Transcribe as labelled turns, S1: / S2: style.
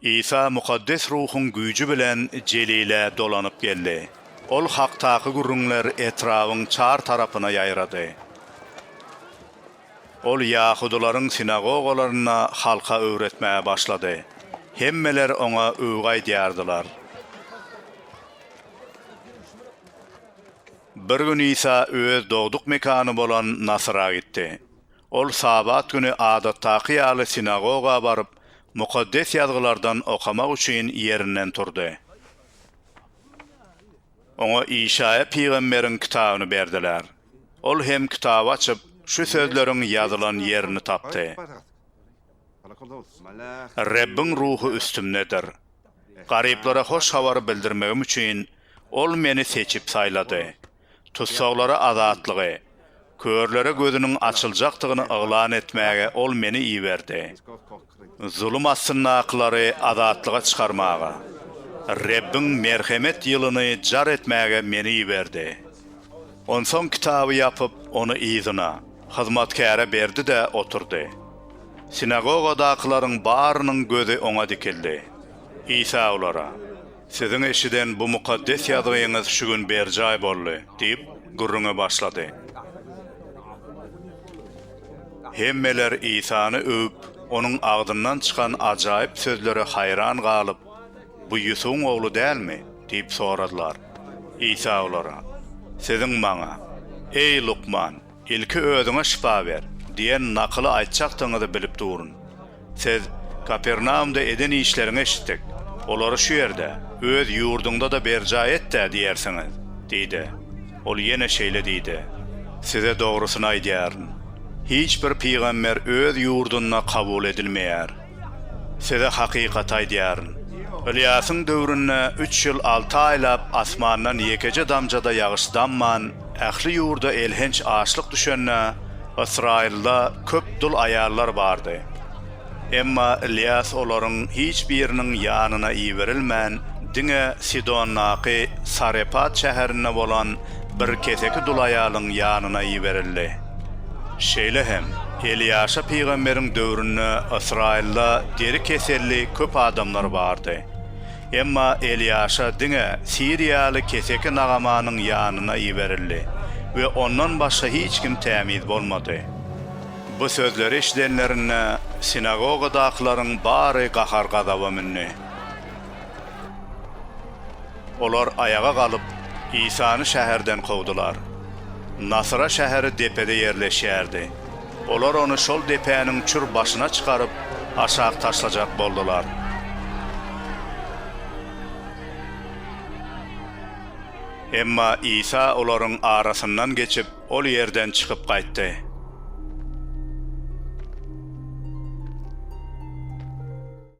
S1: İsa mukaddes ruhun güýji bilen jelile dolanyp geldi. Ol haktaky gurrunlar etrawyň çar tarapyna ýaýrady. Ol Ýahudularyň sinagogalaryna halka öwretmäge başlady. Hemmeler oňa öwgäy diýardylar. Bir gün İsa öz dogduk mekany bolan Nasra gitdi. Ol sabat günü adatdaky ýaly sinagoga baryp, mukaddes ýazgylardan okamak üçin ýerinden turdy. Oňa Işaýa peýgamberiň kitabyny berdiler. Ol hem kitap açyp, şu sözleriň ýazylan ýerini tapdy. Rabbin ruhu üstümnedir. Gariplara hoş habar bildirmegim üçin ol meni seçip saylady. Tutsaklara azatlygy, körlere gözünün açyljakdygyny yglan etmäge ol meni iýberdi. Zulüm asynnaklary azatlyga çykarmaga, Rabbin merhemet ýylyny jar etmäge meni iýberdi. Onsoň kitaby ýapyp onu ýzyna, hyzmatkara berdi de oturdy. Sinagogadakylaryň barynyň gözi oňa dikildi. İsa olara: "Siziň eşiden bu mukaddes ýazgyňyz şu gün berjaý boldy" diýip gurruna başlady. Hemmeler İsa'ny öwüp, onuň agdyndan çykan ajaýyp sözlere hayran galyp, "Bu Ýusuň ogly dälmi?" diýip soradylar. İsa olara: "Siziň maňa, ey Lukman, ilki özüňe şifa ber" diýen nakyly aýtjakdyňyzy bilip durun. Siz Kapernaumda eden işlerini eşitdik. Olary şu ýerde, öz ýurdunda da berjaý et de diýersiňiz, diýdi. Ol ýene şeýle diýdi. Size dogrusyny aýdýaryn. Hiç bir peýgamber öz ýurduna kabul edilmeýär. Size hakykat aýdýaryn. Ilyasyň döwründe 3 ýyl 6 aýlap asmandan ýekeje damjada ýagyş damman, ähli ýurda elhenç açlyk düşenne, Israilda köp dul aýallar bardy. Emma Ilyas olaryň hiç biriniň ýanyna iýberilmän, diňe Sidonnaky Sarepat şäherine bolan bir keseki dul aýalyň ýanyna iýberildi. Şeýle hem Eliýaşa peýgamberiň döwründe Israilda deri keselli köp adamlar bardy. Emma Eliýaşa diňe Siriýaly keseki nagamanyň ýanyna iýberildi we ondan başga hiç kim tämiz bolmady. Bu sözleri eşidenlerine sinagogadakylaryň bary gahar gazaba minni. Olar ayağa galyp İsa'ny şäherden kowdular. Nasra şäheri depede ýerleşýärdi. Olar onu şol depäniň çür başyna çykaryp aşağı taşlajak boldular. Emma İsa olaryň arasyndan geçip ol ýerden çykyp gaýtdy.